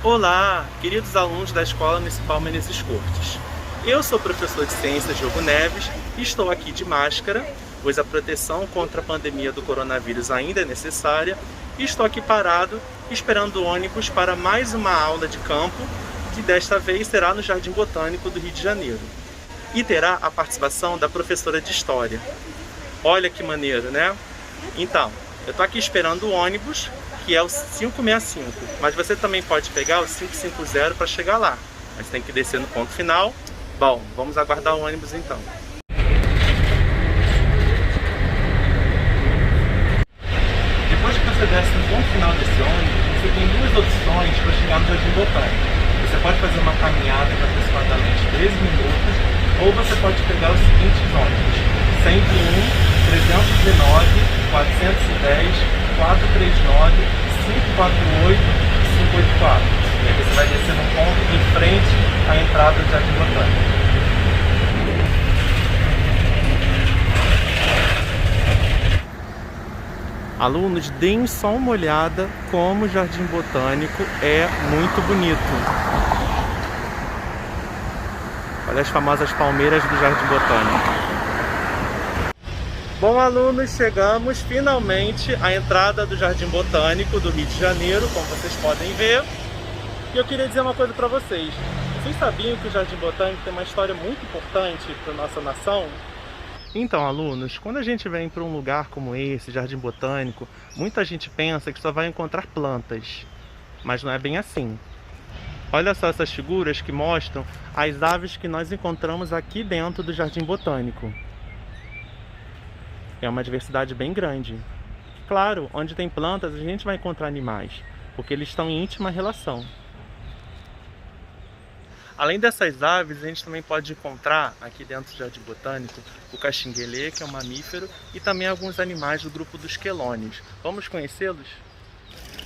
Olá, queridos alunos da Escola Municipal Menezes Cortes. Eu sou o professor de Ciências Diogo Neves e estou aqui de máscara, pois a proteção contra a pandemia do coronavírus ainda é necessária, e estou aqui parado esperando o ônibus para mais uma aula de campo, que desta vez será no Jardim Botânico do Rio de Janeiro. E terá a participação da professora de História. Olha que maneiro, né? Então, eu estou aqui esperando o ônibus, que é o 565, mas você também pode pegar o 550 para chegar lá, mas tem que descer no ponto final. Bom, vamos aguardar o ônibus então. Depois que você desce no ponto final desse ônibus, você tem duas opções para chegar no Jardim Botânico. Você pode fazer uma caminhada de aproximadamente 13 minutos, ou você pode pegar os seguintes ônibus: 101, 319, 410, 439, 548 e 584. E aí você vai descer no ponto em frente à entrada do Jardim Botânico. Alunos, deem só uma olhada como o Jardim Botânico é muito bonito. Olha as famosas palmeiras do Jardim Botânico. Bom, alunos, chegamos finalmente à entrada do Jardim Botânico do Rio de Janeiro, como vocês podem ver. E eu queria dizer uma coisa para vocês. Vocês sabiam que o Jardim Botânico tem uma história muito importante para a nossa nação? Então, alunos, quando a gente vem para um lugar como esse, Jardim Botânico, muita gente pensa que só vai encontrar plantas. Mas não é bem assim. Olha só essas figuras que mostram as aves que nós encontramos aqui dentro do Jardim Botânico. É uma diversidade bem grande. Claro, onde tem plantas a gente vai encontrar animais, porque eles estão em íntima relação. Além dessas aves, a gente também pode encontrar aqui dentro do Jardim Botânico o caxinguelê, que é um mamífero, e também alguns animais do grupo dos quelônios. Vamos conhecê-los?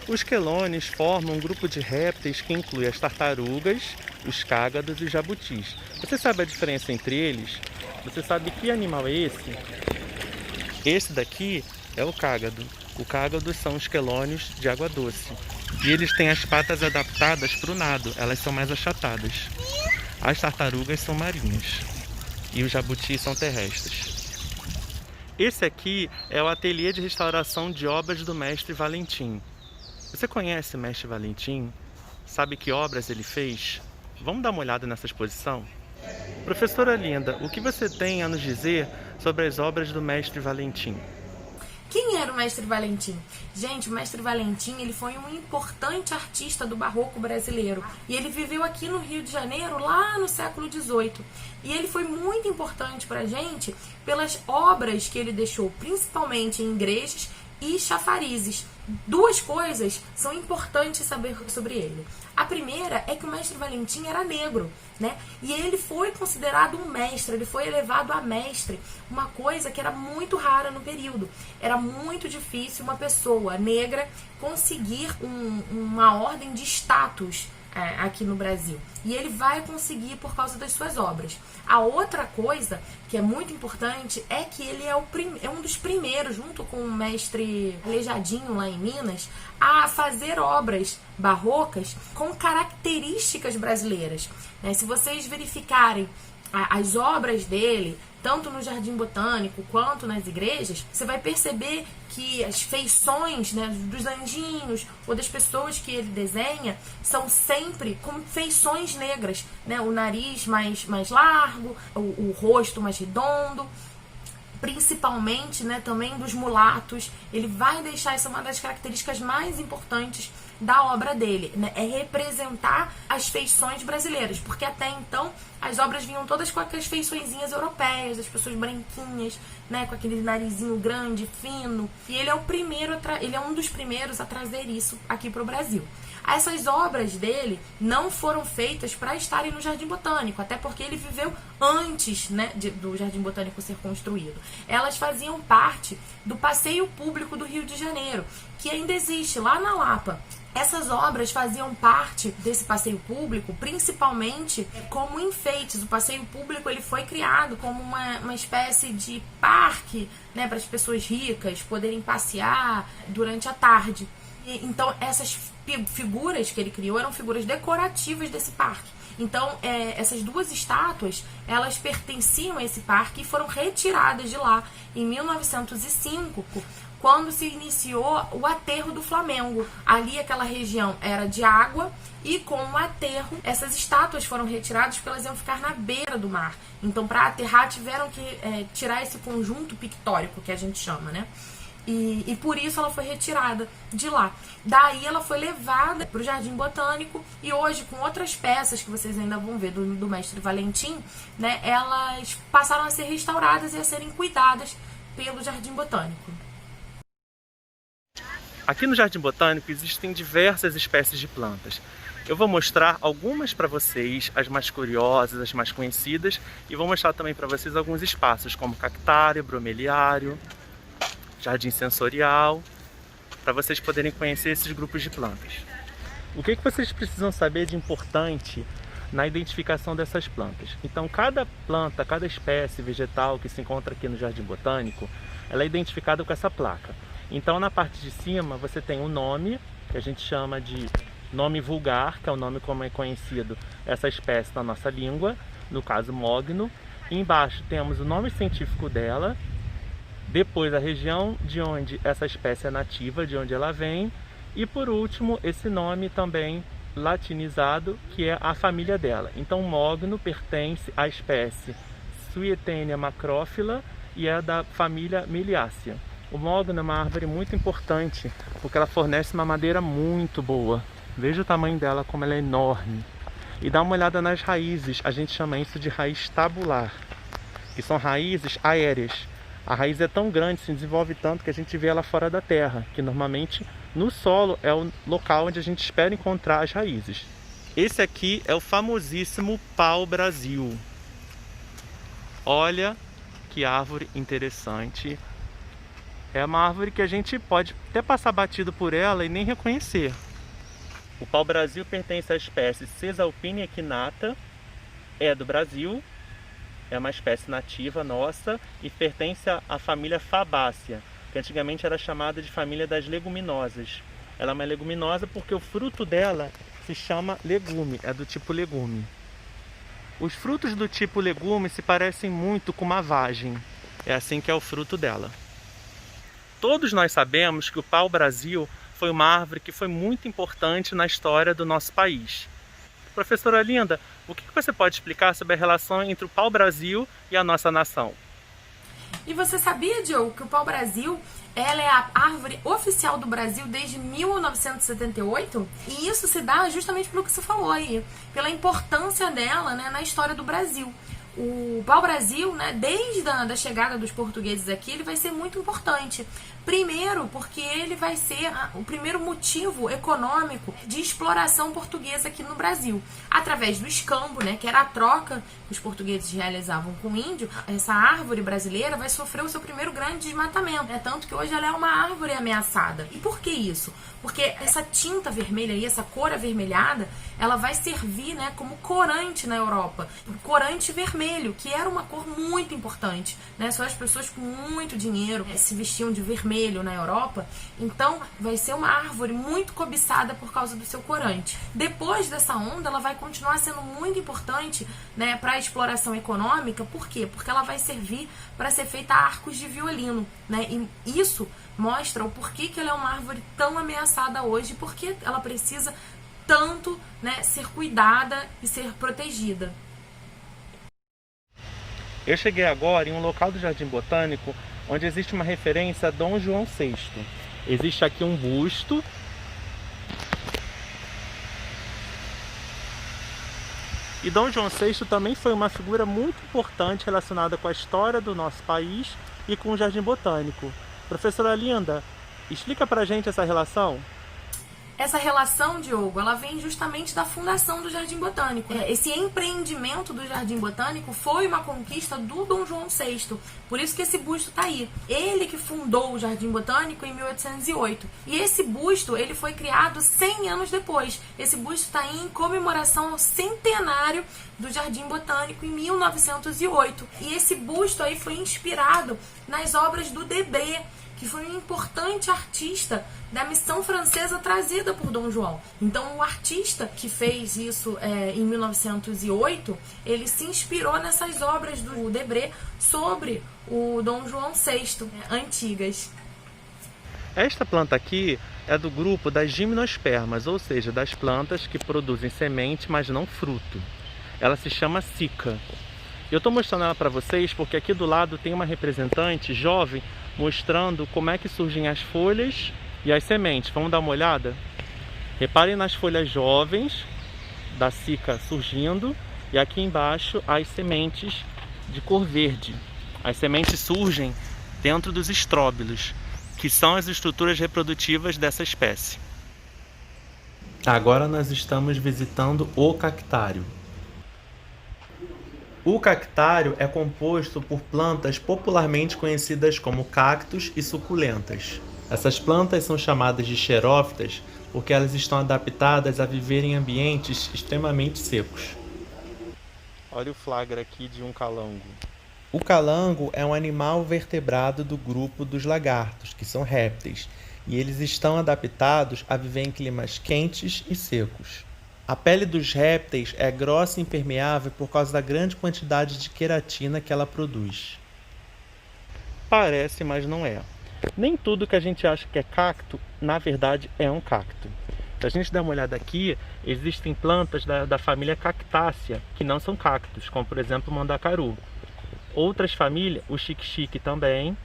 Os quelônios formam um grupo de répteis que inclui as tartarugas, os cágados e os jabutis. Você sabe a diferença entre eles? Você sabe que animal é esse? Esse daqui é o cágado. O cágado são os quelônios de água doce. E eles têm as patas adaptadas para o nado, elas são mais achatadas. As tartarugas são marinhas. E os jabutis são terrestres. Esse aqui é o ateliê de restauração de obras do mestre Valentim. Você conhece o mestre Valentim? Sabe que obras ele fez? Vamos dar uma olhada nessa exposição? Professora linda, o que você tem a nos dizer sobre as obras do mestre Valentim? Quem era o mestre Valentim? Gente, o mestre Valentim, ele foi um importante artista do barroco brasileiro. E ele viveu aqui no Rio de Janeiro, lá no século XVIII. E ele foi muito importante pra gente pelas obras que ele deixou, principalmente em igrejas e chafarizes. Duas coisas são importantes saber sobre ele. A primeira é que o mestre Valentim era negro, né? E ele foi considerado um mestre, ele foi elevado a mestre, uma coisa que era muito rara no período. Era muito difícil uma pessoa negra conseguir uma ordem de status aqui no Brasil. E ele vai conseguir por causa das suas obras. A outra coisa que é muito importante é que ele é um dos primeiros, junto com o mestre Aleijadinho lá em Minas, a fazer obras barrocas com características brasileiras. Se vocês verificarem as obras dele, tanto no Jardim Botânico quanto nas igrejas, você vai perceber que as feições, né, dos anjinhos ou das pessoas que ele desenha são sempre com feições negras, né? O nariz mais largo, o rosto mais redondo, principalmente, né, também dos mulatos. Ele vai deixar, essa é uma das características mais importantes da obra dele, né, é representar as feições brasileiras, porque até então as obras vinham todas com aquelas feiçõezinhas europeias, as pessoas branquinhas, né, com aquele narizinho grande, fino, e ele é um dos primeiros a trazer isso aqui para o Brasil. Essas obras dele não foram feitas para estarem no Jardim Botânico, até porque ele viveu antes, né, do Jardim Botânico ser construído. Elas faziam parte do passeio público do Rio de Janeiro, que ainda existe lá na Lapa. Essas obras faziam parte desse passeio público, principalmente como enfeites. O passeio público ele foi criado como uma espécie de parque, né, para as pessoas ricas poderem passear durante a tarde. Então, essas figuras que ele criou eram figuras decorativas desse parque. Então, essas duas estátuas, elas pertenciam a esse parque e foram retiradas de lá em 1905, quando se iniciou o aterro do Flamengo. Ali, aquela região era de água e com o aterro, essas estátuas foram retiradas porque elas iam ficar na beira do mar. Então, para aterrar, tiveram que tirar esse conjunto pictórico, que a gente chama, né? E por isso ela foi retirada de lá. Daí ela foi levada para o Jardim Botânico e hoje, com outras peças que vocês ainda vão ver do Mestre Valentim, né, elas passaram a ser restauradas e a serem cuidadas pelo Jardim Botânico. Aqui no Jardim Botânico existem diversas espécies de plantas. Eu vou mostrar algumas para vocês, as mais curiosas, as mais conhecidas, e vou mostrar também para vocês alguns espaços, como cactário, bromeliário, jardim sensorial, para vocês poderem conhecer esses grupos de plantas. O que vocês precisam saber de importante na identificação dessas plantas? Então, cada planta, cada espécie vegetal que se encontra aqui no Jardim Botânico, ela é identificada com essa placa. Então, na parte de cima, você tem o nome, que a gente chama de nome vulgar, que é o nome como é conhecido essa espécie na nossa língua, no caso mogno. E embaixo temos o nome científico dela, depois a região de onde essa espécie é nativa, de onde ela vem, e por último esse nome também latinizado, que é a família dela. Então mogno pertence à espécie Swietenia macrófila e é da família Meliaceae. O mogno é uma árvore muito importante porque ela fornece uma madeira muito boa. Veja o tamanho dela, como ela é enorme. E dá uma olhada nas raízes, a gente chama isso de raiz tabular, que são raízes aéreas. A raiz é tão grande, se desenvolve tanto que a gente vê ela fora da terra, que normalmente no solo é o local onde a gente espera encontrar as raízes. Esse aqui é o famosíssimo pau-brasil. Olha que árvore interessante. É uma árvore que a gente pode até passar batido por ela e nem reconhecer. O pau-brasil pertence à espécie Caesalpinia equinata, é do Brasil. É uma espécie nativa nossa e pertence à família Fabácea, que antigamente era chamada de família das leguminosas. Ela é uma leguminosa porque o fruto dela se chama legume, é do tipo legume. Os frutos do tipo legume se parecem muito com uma vagem, é assim que é o fruto dela. Todos nós sabemos que o pau-brasil foi uma árvore que foi muito importante na história do nosso país. Professora Linda, o que você pode explicar sobre a relação entre o pau-brasil e a nossa nação? E você sabia, Diogo, que o pau-brasil ela é a árvore oficial do Brasil desde 1978? E isso se dá justamente pelo que você falou aí, pela importância dela, né, na história do Brasil. O pau-brasil, né, desde a chegada dos portugueses aqui, ele vai ser muito importante. Primeiro, porque ele vai ser o primeiro motivo econômico de exploração portuguesa aqui no Brasil. Através do escambo, né, que era a troca que os portugueses realizavam com o índio, essa árvore brasileira vai sofrer o seu primeiro grande desmatamento. Né? Tanto que hoje ela é uma árvore ameaçada. E por que isso? Porque essa tinta vermelha aí, essa cor avermelhada, ela vai servir, né, como corante na Europa. Corante vermelho, que era uma cor muito importante. Né? Só as pessoas com muito dinheiro se vestiam de vermelho na Europa, então vai ser uma árvore muito cobiçada por causa do seu corante. Depois dessa onda, ela vai continuar sendo muito importante, né, para a exploração econômica. Por quê? Porque ela vai servir para ser feita arcos de violino, né? E isso mostra o porquê que ela é uma árvore tão ameaçada hoje, porque ela precisa tanto, né, ser cuidada e ser protegida. Eu cheguei agora em um local do Jardim Botânico onde existe uma referência a Dom João VI. Existe aqui um busto. E Dom João VI também foi uma figura muito importante relacionada com a história do nosso país e com o Jardim Botânico. Professora Linda, explica pra gente essa relação. Essa relação, Diogo, ela vem justamente da fundação do Jardim Botânico. Esse empreendimento do Jardim Botânico foi uma conquista do Dom João VI. Por isso que esse busto está aí. Ele que fundou o Jardim Botânico em 1808. E esse busto, ele foi criado 100 anos depois. Esse busto está aí em comemoração ao centenário do Jardim Botânico em 1908. E esse busto aí foi inspirado nas obras do Debré, que foi um importante artista da missão francesa trazida por Dom João. Então, o artista que fez isso em 1908, ele se inspirou nessas obras do Debré sobre o Dom João VI, antigas. Esta planta aqui é do grupo das gimnospermas, ou seja, das plantas que produzem semente, mas não fruto. Ela se chama cica. Eu estou mostrando ela para vocês porque aqui do lado tem uma representante jovem mostrando como é que surgem as folhas e as sementes. Vamos dar uma olhada? Reparem nas folhas jovens da cica surgindo e aqui embaixo as sementes de cor verde. As sementes surgem dentro dos estróbilos, que são as estruturas reprodutivas dessa espécie. Agora nós estamos visitando o cactário. O cactário é composto por plantas popularmente conhecidas como cactos e suculentas. Essas plantas são chamadas de xerófitas porque elas estão adaptadas a viver em ambientes extremamente secos. Olha o flagra aqui de um calango. O calango é um animal vertebrado do grupo dos lagartos, que são répteis, e eles estão adaptados a viver em climas quentes e secos. A pele dos répteis é grossa e impermeável por causa da grande quantidade de queratina que ela produz. Parece, mas não é. Nem tudo que a gente acha que é cacto, na verdade é um cacto. Se a gente der uma olhada aqui, existem plantas da família Cactácea, que não são cactos, como por exemplo o mandacaru. Outras famílias, o xique-xique também,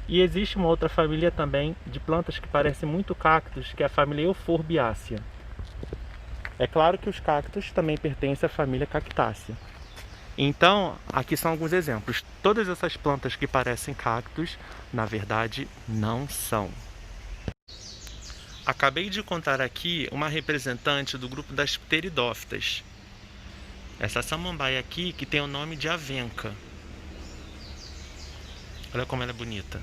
e existe uma outra família também de plantas que parecem muito cactos, que é a família Euphorbiaceae. É claro que os cactos também pertencem à família Cactácea. Então, aqui são alguns exemplos. Todas essas plantas que parecem cactos, na verdade, não são. Acabei de contar aqui uma representante do grupo das pteridófitas. Essa samambaia aqui que tem o nome de avenca. Olha como ela é bonita.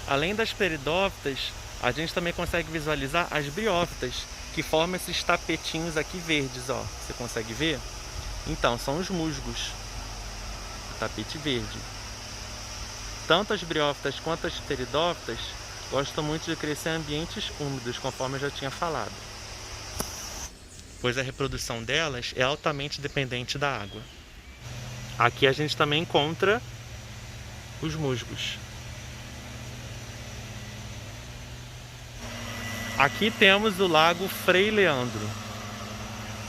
Além das pteridófitas, a gente também consegue visualizar as briófitas, que formam esses tapetinhos aqui verdes, ó. Você consegue ver? Então, são os musgos. O tapete verde. Tanto as briófitas quanto as pteridófitas gostam muito de crescer em ambientes úmidos, conforme eu já tinha falado. Pois a reprodução delas é altamente dependente da água. Aqui a gente também encontra os musgos. Aqui temos o lago Frei Leandro,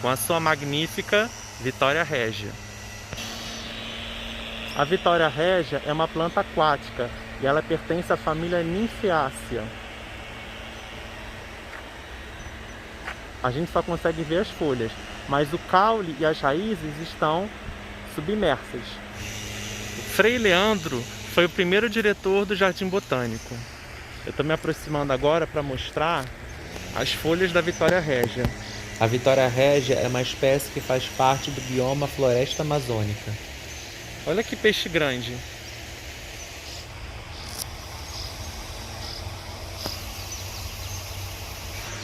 com a sua magnífica Vitória Régia. A Vitória Régia é uma planta aquática e ela pertence à família Nymphaeaceae. A gente só consegue ver as folhas, mas o caule e as raízes estão submersas. O Frei Leandro foi o primeiro diretor do Jardim Botânico. Eu estou me aproximando agora para mostrar as folhas da Vitória Régia. A Vitória Régia é uma espécie que faz parte do bioma floresta amazônica. Olha que peixe grande.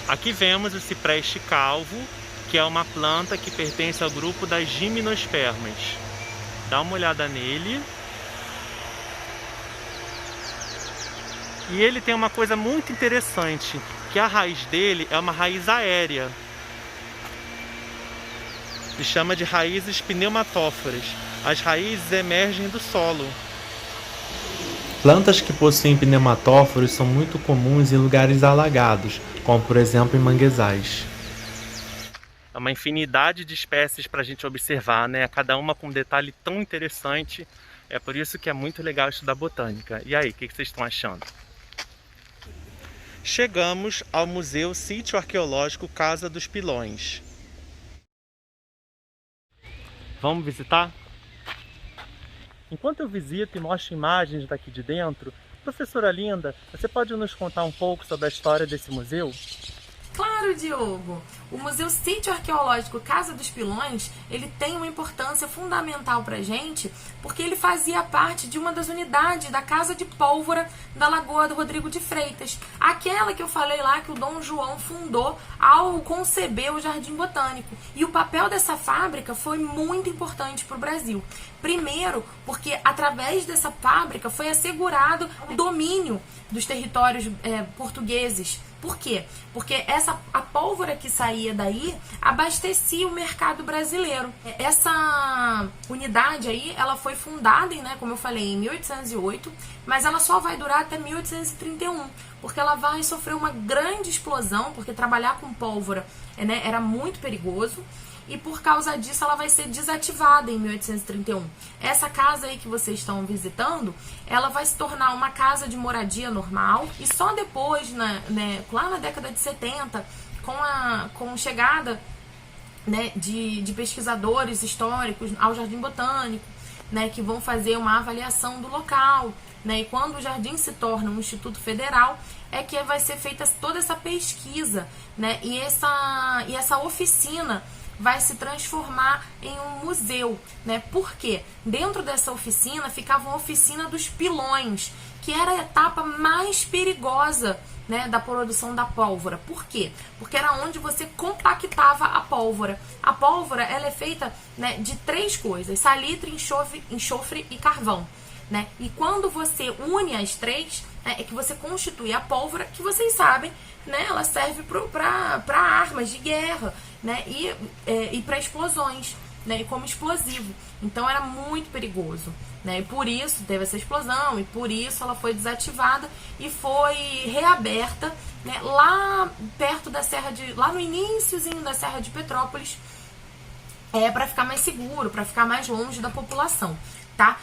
Aqui vemos o cipreste calvo, que é uma planta que pertence ao grupo das gimnospermas. Dá uma olhada nele. E ele tem uma coisa muito interessante, que a raiz dele é uma raiz aérea. Se chama de raízes pneumatóforas. As raízes emergem do solo. Plantas que possuem pneumatóforos são muito comuns em lugares alagados, como por exemplo em manguezais. É uma infinidade de espécies para a gente observar, né? Cada uma com um detalhe tão interessante. É por isso que é muito legal estudar botânica. E aí, o que vocês estão achando? Chegamos ao Museu Sítio Arqueológico Casa dos Pilões. Vamos visitar? Enquanto eu visito e mostro imagens daqui de dentro, professora linda, você pode nos contar um pouco sobre a história desse museu? Claro, Diogo! O Museu Sítio Arqueológico Casa dos Pilões, ele tem uma importância fundamental pra gente, porque ele fazia parte de uma das unidades da Casa de Pólvora da Lagoa do Rodrigo de Freitas, aquela que eu falei lá que o Dom João fundou ao conceber o Jardim Botânico. E o papel dessa fábrica foi muito importante para o Brasil. Primeiro, porque através dessa fábrica foi assegurado o domínio dos territórios portugueses. Por quê? Porque a pólvora que saía daí abastecia o mercado brasileiro. Essa unidade aí, ela foi fundada, né, como eu falei, em 1808, mas ela só vai durar até 1831, porque ela vai sofrer uma grande explosão, porque trabalhar com pólvora, né, era muito perigoso. E por causa disso ela vai ser desativada em 1831. Essa casa aí que vocês estão visitando, ela vai se tornar uma casa de moradia normal. E só depois, lá na década de 70, com chegada, né, de pesquisadores históricos ao Jardim Botânico, né, que vão fazer uma avaliação do local, né, e quando o jardim se torna um instituto federal, é que vai ser feita toda essa pesquisa, né, e essa oficina vai se transformar em um museu, né? Porque dentro dessa oficina ficava uma oficina dos pilões, que era a etapa mais perigosa, né, da produção da pólvora. Por quê? Porque era onde você compactava a pólvora. A pólvora, ela é feita, né, de 3 coisas: salitre, enxofre e carvão, né? E quando você une as 3, é que você constitui a pólvora, que vocês sabem, né, ela serve para armas de guerra, né, e para explosões, né, e como explosivo. Então era muito perigoso, né, e por isso teve essa explosão, e por isso ela foi desativada e foi reaberta, né, lá perto da lá no iniciozinho da Serra de Petrópolis, para ficar mais seguro, para ficar mais longe da população. Tá?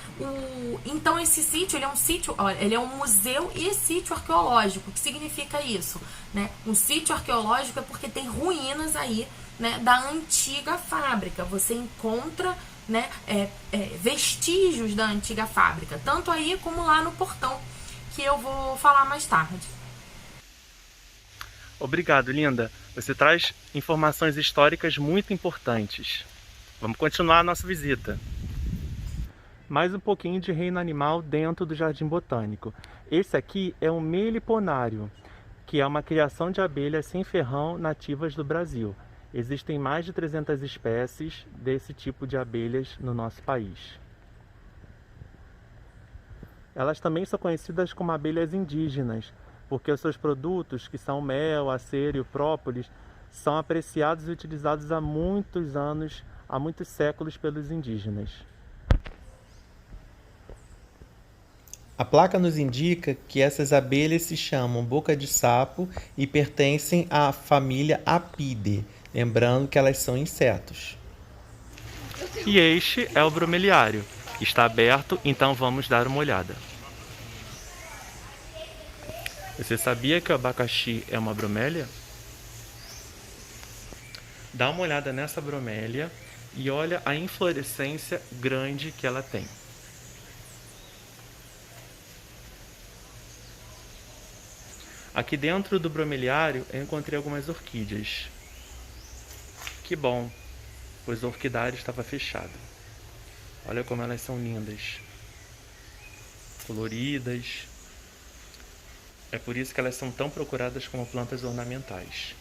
Então esse sítio, ele é um sítio, olha, ele é um museu e sítio arqueológico. O que significa isso? Né? Um sítio arqueológico é porque tem ruínas aí, né, da antiga fábrica. Você encontra, né, vestígios da antiga fábrica, tanto aí como lá no portão, que eu vou falar mais tarde. Obrigado, Linda. Você traz informações históricas muito importantes. Vamos continuar a nossa visita. Mais um pouquinho de reino animal dentro do Jardim Botânico. Esse aqui é um meliponário, que é uma criação de abelhas sem ferrão nativas do Brasil. Existem mais de 300 espécies desse tipo de abelhas no nosso país. Elas também são conhecidas como abelhas indígenas, porque os seus produtos, que são mel, a cera e o própolis, são apreciados e utilizados há muitos anos, há muitos séculos pelos indígenas. A placa nos indica que essas abelhas se chamam boca de sapo e pertencem à família Apidae, lembrando que elas são insetos. E este é o bromeliário. Está aberto, então vamos dar uma olhada. Você sabia que o abacaxi é uma bromélia? Dá uma olhada nessa bromélia e olha a inflorescência grande que ela tem. Aqui dentro do bromeliário eu encontrei algumas orquídeas. Que bom, pois o orquidário estava fechado. Olha como elas são lindas, coloridas. É por isso que elas são tão procuradas como plantas ornamentais.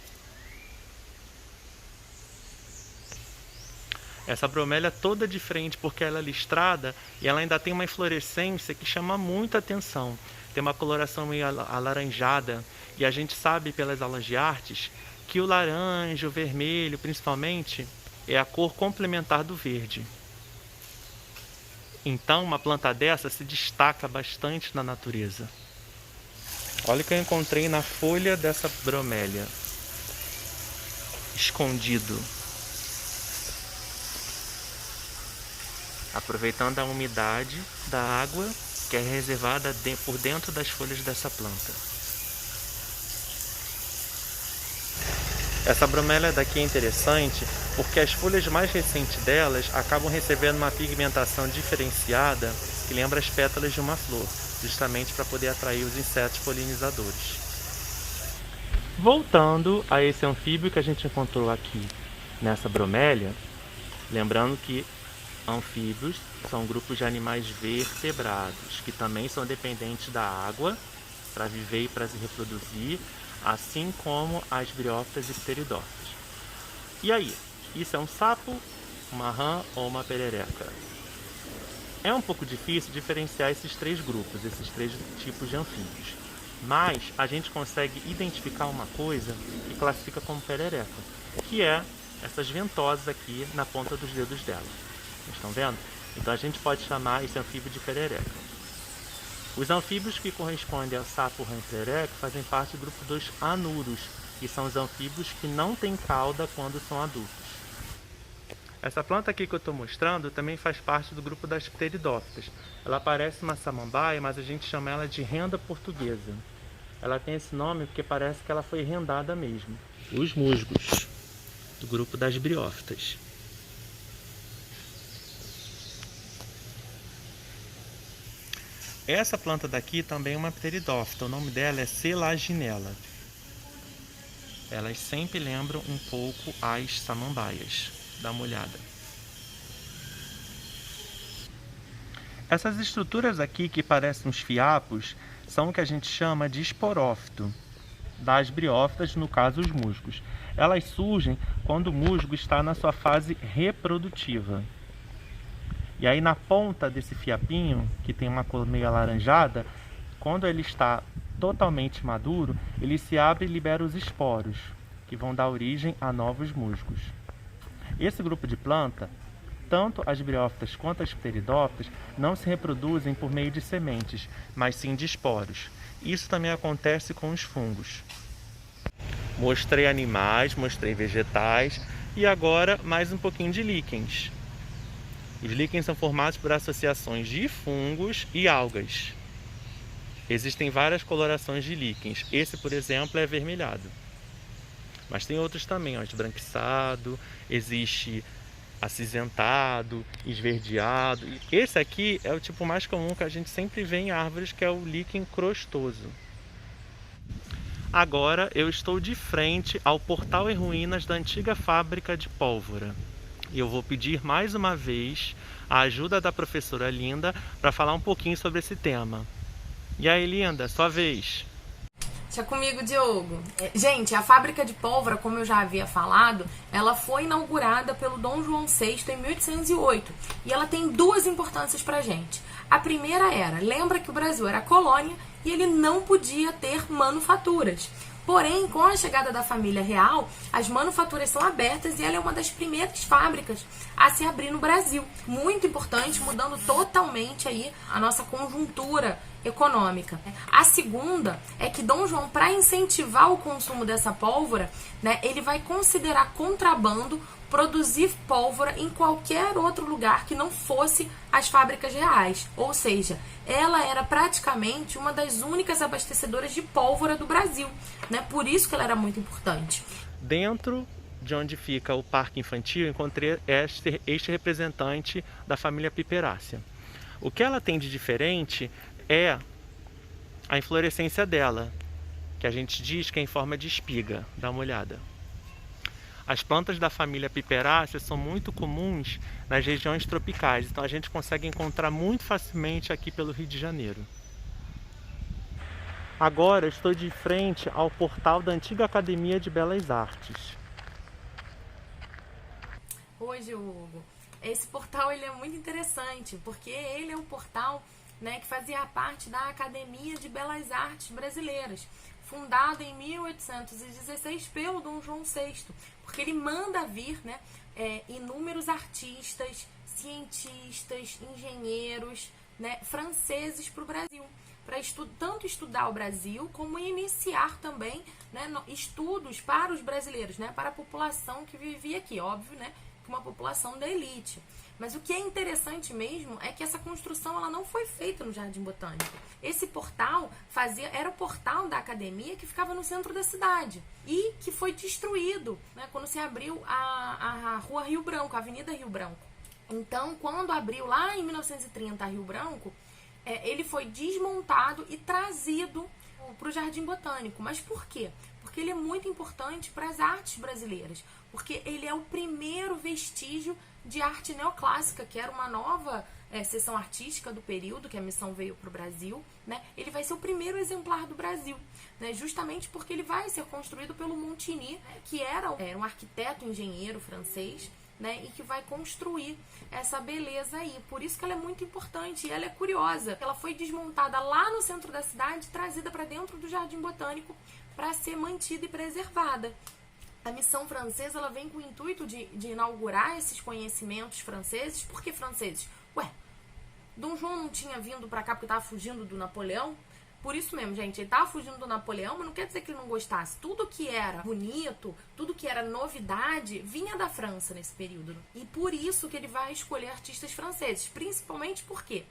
Essa bromélia toda diferente porque ela é listrada e ela ainda tem uma inflorescência que chama muita atenção. Tem uma coloração meio alaranjada e a gente sabe pelas aulas de artes que o laranja, o vermelho principalmente, é a cor complementar do verde. Então uma planta dessa se destaca bastante na natureza. Olha o que eu encontrei na folha dessa bromélia, escondido. Aproveitando a umidade da água que é reservada por dentro das folhas dessa planta. Essa bromélia daqui é interessante porque as folhas mais recentes delas acabam recebendo uma pigmentação diferenciada que lembra as pétalas de uma flor, justamente para poder atrair os insetos polinizadores. Voltando a esse anfíbio que a gente encontrou aqui nessa bromélia, lembrando que anfíbios são grupos de animais vertebrados, que também são dependentes da água para viver e para se reproduzir, assim como as briófitas e pteridófitas. E aí, isso é um sapo, uma rã ou uma perereca? É um pouco difícil diferenciar esses três grupos, esses três tipos de anfíbios. Mas a gente consegue identificar uma coisa que classifica como perereca, que é essas ventosas aqui na ponta dos dedos dela. Vocês estão vendo? Então a gente pode chamar esse anfíbio de perereca. Os anfíbios que correspondem ao sapo, rã e perereca fazem parte do grupo dos anuros, que são os anfíbios que não têm cauda quando são adultos. Essa planta aqui que eu estou mostrando também faz parte do grupo das pteridófitas. Ela parece uma samambaia, mas a gente chama ela de renda portuguesa. Ela tem esse nome porque parece que ela foi rendada mesmo. Os musgos, do grupo das briófitas. Essa planta daqui também é uma pteridófita. O nome dela é Selaginella. Elas sempre lembram um pouco as samambaias. Dá uma olhada. Essas estruturas aqui que parecem uns fiapos são o que a gente chama de esporófito das briófitas, no caso os musgos. Elas surgem quando o musgo está na sua fase reprodutiva. E aí na ponta desse fiapinho, que tem uma cor meio alaranjada, quando ele está totalmente maduro, ele se abre e libera os esporos, que vão dar origem a novos musgos. Esse grupo de planta, tanto as briófitas quanto as pteridófitas, não se reproduzem por meio de sementes, mas sim de esporos. Isso também acontece com os fungos. Mostrei animais, mostrei vegetais e agora mais um pouquinho de líquens. Os líquens são formados por associações de fungos e algas. Existem várias colorações de líquens. Esse, por exemplo, é avermelhado. Mas tem outros também, ó, esbranquiçado, existe acinzentado, esverdeado. Esse aqui é o tipo mais comum que a gente sempre vê em árvores, que é o líquen crostoso. Agora eu estou de frente ao portal em ruínas da antiga fábrica de pólvora. E eu vou pedir mais uma vez a ajuda da professora Linda para falar um pouquinho sobre esse tema. E aí, Linda, sua vez. Deixa comigo, Diogo. Gente, a fábrica de pólvora, como eu já havia falado, ela foi inaugurada pelo Dom João VI em 1808. E ela tem duas importâncias pra gente. A primeira era, lembra que o Brasil era colônia e ele não podia ter manufaturas. Porém, com a chegada da família real, as manufaturas são abertas e ela é uma das primeiras fábricas a se abrir no Brasil. Muito importante, mudando totalmente aí a nossa conjuntura econômica. A segunda é que Dom João, para incentivar o consumo dessa pólvora, né, ele vai considerar contrabando produzir pólvora em qualquer outro lugar que não fosse as fábricas reais. Ou seja, ela era praticamente uma das únicas abastecedoras de pólvora do Brasil, né? Por isso que ela era muito importante. Dentro de onde fica o parque infantil, encontrei este representante da família Piperácea. O que ela tem de diferente é a inflorescência dela, que a gente diz que é em forma de espiga. Dá uma olhada. As plantas da família Piperácea são muito comuns nas regiões tropicais, então a gente consegue encontrar muito facilmente aqui pelo Rio de Janeiro. Agora eu estou de frente ao portal da antiga Academia de Belas Artes. Oi, Diogo. Esse portal ele é muito interessante, porque ele é um portal, né, que fazia parte da Academia de Belas Artes Brasileiras, fundada em 1816 pelo Dom João VI, porque ele manda vir, né, inúmeros artistas, cientistas, engenheiros, né, franceses para o Brasil, para tanto estudar o Brasil, como iniciar também, né, estudos para os brasileiros, né, para a população que vivia aqui, óbvio, né, uma população da elite. Mas o que é interessante mesmo é que essa construção ela não foi feita no Jardim Botânico. Esse portal era o portal da academia que ficava no centro da cidade e que foi destruído, né, quando se abriu a Rua Rio Branco, a Avenida Rio Branco. Então, quando abriu lá em 1930 a Rio Branco, ele foi desmontado e trazido para o Jardim Botânico. Mas por quê? Porque porque ele é muito importante para as artes brasileiras, porque ele é o primeiro vestígio de arte neoclássica, que era uma nova seção artística do período que a missão veio para o Brasil, né? Ele vai ser o primeiro exemplar do Brasil, né? Justamente porque ele vai ser construído pelo Montigny, que era um arquiteto engenheiro francês, né, e que vai construir essa beleza aí. Por isso que ela é muito importante e ela é curiosa. Ela foi desmontada lá no centro da cidade, trazida para dentro do Jardim Botânico para ser mantida e preservada. A missão francesa ela vem com o intuito de inaugurar esses conhecimentos franceses. Por que franceses? Ué, Dom João não tinha vindo para cá porque estava fugindo do Napoleão? Por isso mesmo, gente, ele estava fugindo do Napoleão, mas não quer dizer que ele não gostasse. Tudo que era bonito, tudo que era novidade, vinha da França nesse período. E por isso que ele vai escolher artistas franceses, principalmente porque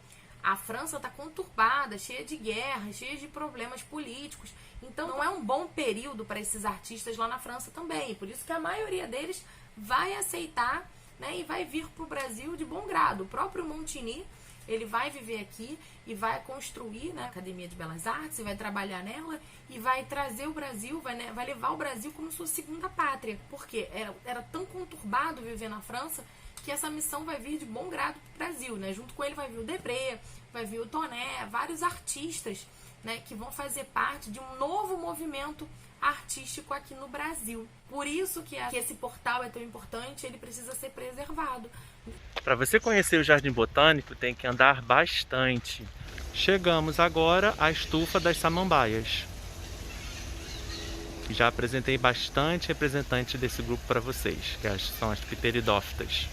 a França está conturbada, cheia de guerras, cheia de problemas políticos. Então não é um bom período para esses artistas lá na França também. Por isso que a maioria deles vai aceitar, né, e vai vir para o Brasil de bom grado. O próprio Montigny, ele vai viver aqui e vai construir, né, a Academia de Belas Artes, e vai trabalhar nela e vai trazer o Brasil, vai levar o Brasil como sua segunda pátria. Porque era tão conturbado viver na França que essa missão vai vir de bom grado para o Brasil, né? Junto com ele vai vir o Debré, vai vir o Toné, vários artistas, né, que vão fazer parte de um novo movimento artístico aqui no Brasil. Por isso que esse portal é tão importante, ele precisa ser preservado. Para você conhecer o Jardim Botânico, tem que andar bastante. Chegamos agora à estufa das samambaias. Já apresentei bastante representante desse grupo para vocês, que são as pteridófitas.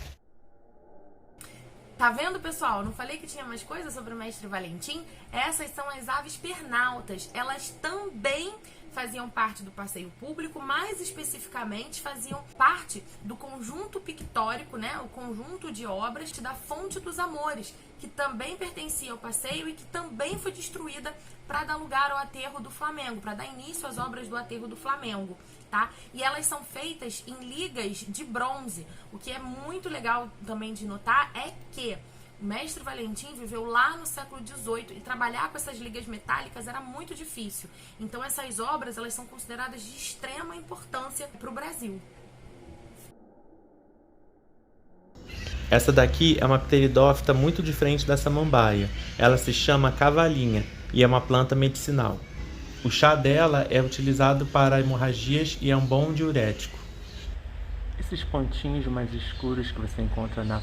Tá vendo, pessoal? Não falei que tinha mais coisa sobre o Mestre Valentim? Essas são as aves pernaltas. Elas também faziam parte do passeio público, mais especificamente faziam parte do conjunto pictórico, né, o conjunto de obras da Fonte dos Amores, que também pertencia ao passeio e que também foi destruída para dar lugar ao aterro do Flamengo, para dar início às obras do aterro do Flamengo, tá? E elas são feitas em ligas de bronze. O que é muito legal também de notar é que o Mestre Valentim viveu lá no século XVIII e trabalhar com essas ligas metálicas era muito difícil. Então essas obras elas são consideradas de extrema importância para o Brasil. Essa daqui é uma pteridófita muito diferente da samambaia. Ela se chama cavalinha e é uma planta medicinal. O chá dela é utilizado para hemorragias e é um bom diurético. Esses pontinhos mais escuros que você encontra na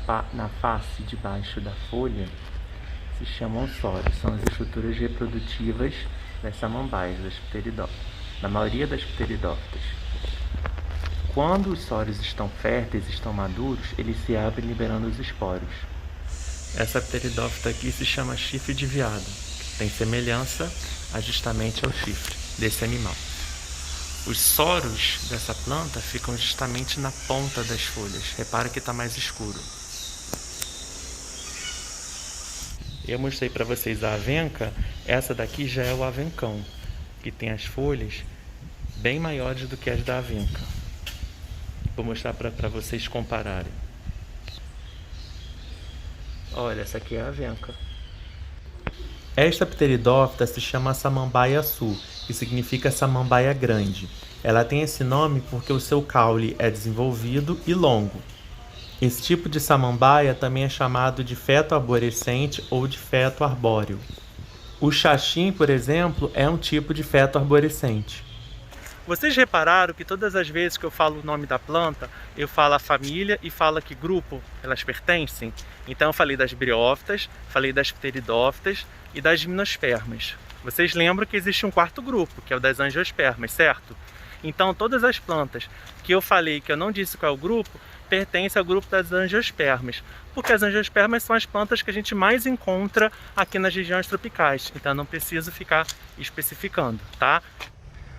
face de baixo da folha se chamam sórios. São as estruturas reprodutivas das samambaias, da maioria das pteridófitas. Quando os sórios estão férteis, estão maduros, eles se abrem liberando os esporos. Essa pteridófita aqui se chama chifre de veado, que tem semelhança justamente ao chifre desse animal. Os soros dessa planta ficam justamente na ponta das folhas. Repara que está mais escuro. Eu mostrei para vocês a avenca. Essa daqui já é o avencão, que tem as folhas bem maiores do que as da avenca. Vou mostrar para vocês compararem. Olha, essa aqui é a avenca. Esta pteridófita se chama samambaia sul, que significa samambaia grande. Ela tem esse nome porque o seu caule é desenvolvido e longo. Esse tipo de samambaia também é chamado de feto arborescente ou de feto arbóreo. O xaxim, por exemplo, é um tipo de feto arborescente. Vocês repararam que todas as vezes que eu falo o nome da planta, eu falo a família e falo a que grupo elas pertencem? Então eu falei das briófitas, falei das pteridófitas e das gimnospermas. Vocês lembram que existe um quarto grupo, que é o das angiospermas, certo? Então todas as plantas que eu falei que eu não disse qual é o grupo, pertencem ao grupo das angiospermas, porque as angiospermas são as plantas que a gente mais encontra aqui nas regiões tropicais, então não preciso ficar especificando, tá?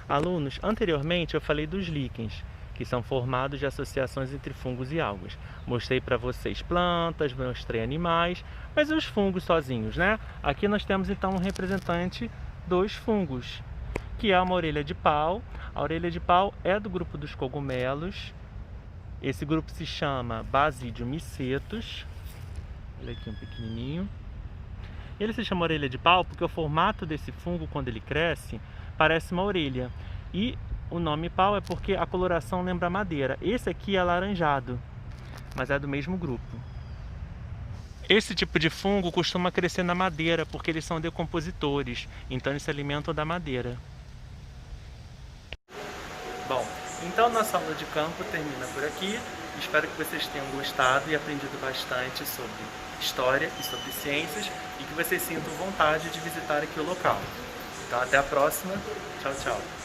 Alunos, anteriormente eu falei dos líquens, que são formados de associações entre fungos e algas. Mostrei para vocês plantas, mostrei animais, mas e os fungos sozinhos, né? Aqui nós temos então um representante dos fungos, que é uma orelha de pau. A orelha de pau é do grupo dos cogumelos. Esse grupo se chama Basidium micetus. Olha aqui um pequenininho. Ele se chama orelha de pau porque o formato desse fungo, quando ele cresce, parece uma orelha. E O nome pau é porque a coloração lembra madeira. Esse aqui é alaranjado, mas é do mesmo grupo. Esse tipo de fungo costuma crescer na madeira porque eles são decompositores, então eles se alimentam da madeira. Bom, então nossa aula de campo termina por aqui. Espero que vocês tenham gostado e aprendido bastante sobre história e sobre ciências e que vocês sintam vontade de visitar aqui o local. Então até a próxima. Tchau, tchau.